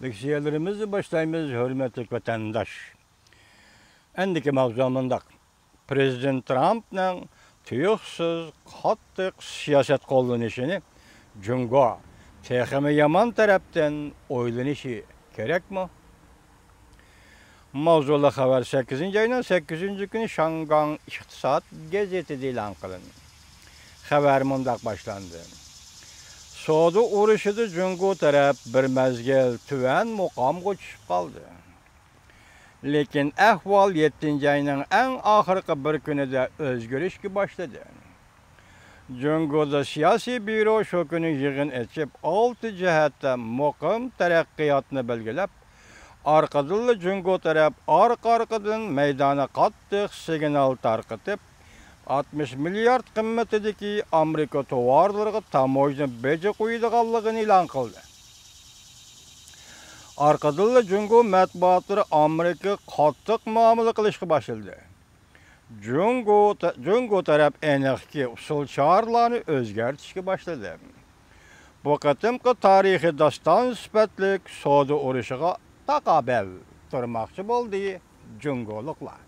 Leksiyalarımızı başlayımız hürmetli vatandaş. Endiki mavzumunda Prezident Trump'ның tuyuqsuz, qattiq siyaset қолданышını Cungo, texmi yaman taraftan oylanışı gerek mi? Mavzula haber 8. ayının 8. günü Şangan İktisat Gazeti ilan qılındı. Haber mundaq başlandı. Soğudu uğraşıdı Cungo taraf bir mezgel tüven muqam koçup kaldı. Lekin ahval 7. ayının en ahırkı bir günü de özgürüş başladı. Cungo'da siyasi büro şu günü yığın etip 6 cihette muqam terakkiyatını belgelep, arkadıllı Cungo taraf arkadan meydana qattiq signal tarqıtıp, 60 milyard qimmatidagi Amerika tovarlarga tamojni beji qo'yadiganligini e'lon qildi. Arkadıllı Cungo matbuotlari Amerika qattiq muomala qilishga boshladi. Cungo taraf aniqki usulcharlarni o'zgartirishga boshladi. Bu qatimqi tarixiy doston sifatlik savdo urushiga taqobil turmoqchi bo'ldi Cungoliklar.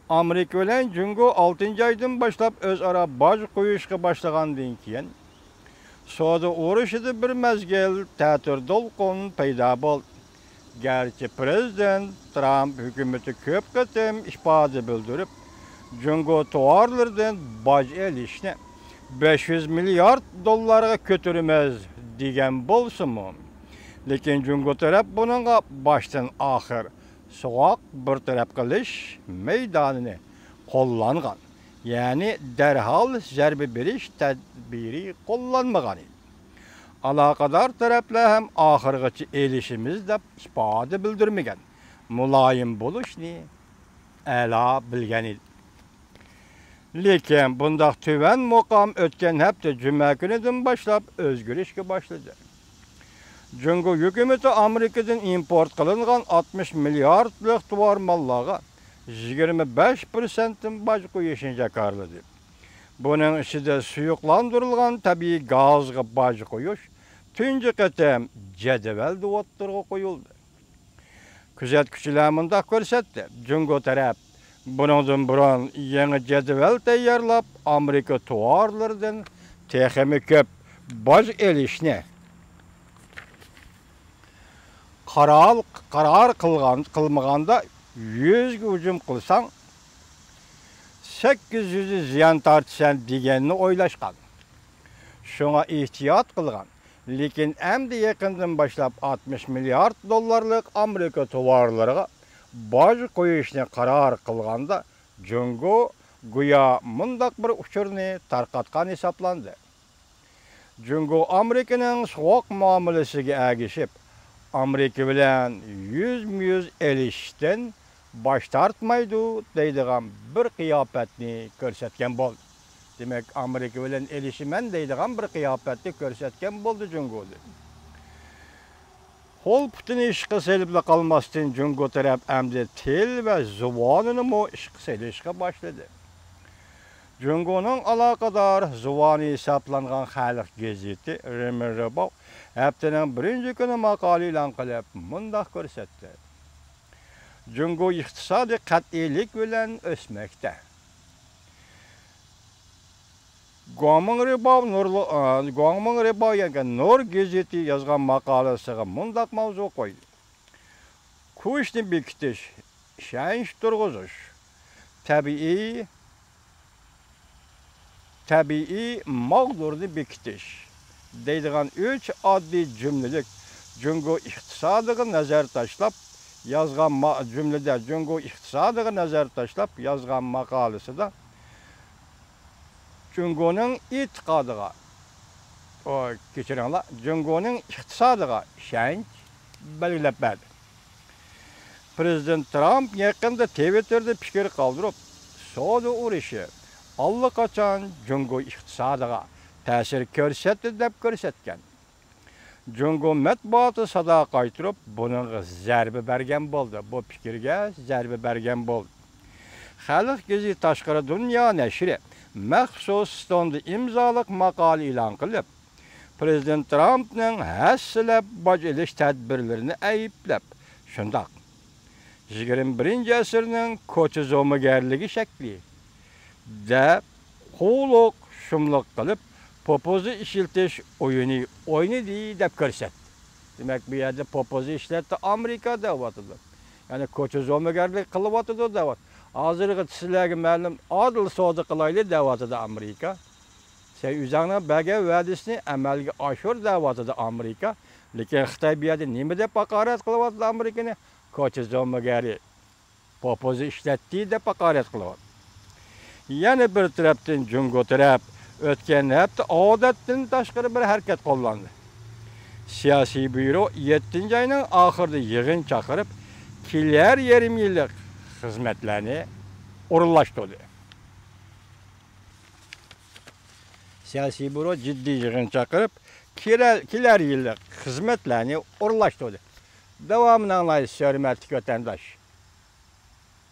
Amerika bilan Cungo 6. aydan boshlab o'zaro boj qo'yishga boshlagandan keyin savdo urushida bir mezgil ta'tir to'lqin paydo bo'ldi. Gerçi Prezident Trump hükümeti ko'p qatim ifoda bildirib, Cungo tovarlardan boj elishni 500 milyard dollarga ko'taramiz degan bo'lsa-mu, lekin Cungo taraf buningga boshdan oxir soğuk bir taraf qilish meydonini qo'llangan. Ya'ni darhol zarba berish tadbiri qo'llanmagan edi. Alaqadar taraflar ham oxirgacha elishimiz deb ifoda bildirmagan. Muloyim bo'lishni a'lo bilgan edi. Lekin bundaq tuvan muqam o'tgan hafta juma kunidan boshlab o'zgarishga boshladi. Cungo hükümeti Amerika'dan import kılıngan 60 milyardlık tuvar mallarga 25%'in baj qo'yishini jakarladı. Bunun içinde suyuqlandırılgan tabii gazga baj qo'yish tunji qatam jadvalda o'ttirga qo'yildi. Kuzatuvchilar mundaq ko'rsatdi. Cungo taraf bundan burun yangi jadval tayyorlab Amerika tuvarlaridan texmi ko'p baj elishni karar kılmaganda 100 hücum kılsan 800 ziyan tartışan degenini oylaşkan. Şuna ihtiyat kılgan. Lekin emdi yakından başlap 60 milyard dollarlık Amerika tovarlarına baj koyuşuna karar kılganda Cungo güya mundak bir uçurunu tarqatkan hesaplandı. Cungo Amerika'nın soğuk muamelesiga agishib Amerika bilan 100 elishdan bosh tortmaydi deydigan bir qiyofatni ko'rsatgan bo'ldi. Demak, Amerika bilan elishiman deydigan bir qiyofatni ko'rsatgan bo'ldi Jungo'da. Qo'l putini ishqa selibla qolmasdan Jungo taraf amdi til va zubonini mo ishqa selishga boshladi. Jungo'ning aloqador zuboni hisoblangan xalq gazeti Remerabo haftaning 1-kuni maqola e'lon qilib, mundaq ko'rsatdi. Cungo iqtisodiy qat'iylik bilan o'smoqda. Guangming Rebo Nur gazeti yozgan maqolasiga mundaq mavzu qo'ydi. Kuchni bekitish, shanch turg'izish, tabiiy maqdurni bekitish deydigan 3 oddiy jumlalik Cungo iqtisodiga nazar tashlab yozgan cümlede Cungo iqtisodiga nazar tashlab yozgan maqolasida Cungo'ning e'tiqodiga kechiringlar, Cungo'ning iqtisodiga shanch belgilab berdi. Prezident Trump yaqinda Twitter'da fikr qoldirib, savdo urushi allaqachon Cungo iqtisodiga ta'sir ko'rsatdi deb ko'rsatgan. Cungo matbuoti sado qaytirib, buningga zarba bergan bo'ldi. Bu fikrga zarba bergan bo'ldi. Xalq gazeti tashqari dunyo nashri maxsus stonda imzoliq maqola e'lon qilib, Prezident Trump'ның həssəlab bac eliş tədbirlərini ayıplab. Şundaq. 21-ci əsrinin koçizomigərligi şəkli də quluq şumluq qılıb popozu işiltiş oyunu oynadı deb görsət. Demək bu yerdə popozu işlətdi Amerika dəvatıdır. Yəni koçizomigərlik qılıvatıdır dəvat. Hazırғы sizlərə məlum adil savdo qilaylı dəvatıdır Amerika. Şey üzərinə bəgə vədisini əməlgə aşır dəvatıdır Amerika. Lakin Xitay bu yerdə nə deb haqarət qılıvatıdır Amerikanı? Koçizomigəri popozu işlətdi deb haqarət qılıvatıdır. Yəni bir tərəfdən Cungo tərəf ötken hepsi adətdən təşqiri bir hərəkət qollandı. Siyasi büro 7-ci ayının axırda yığın çağırıb kilər yarım illik xizmətlərini orunlaşdırdı. Siyasi büro ciddi yığın çağırıb kilər illik xizmətlərini orunlaşdırdı. Devamını anlayız, hörmətli vətəndaş.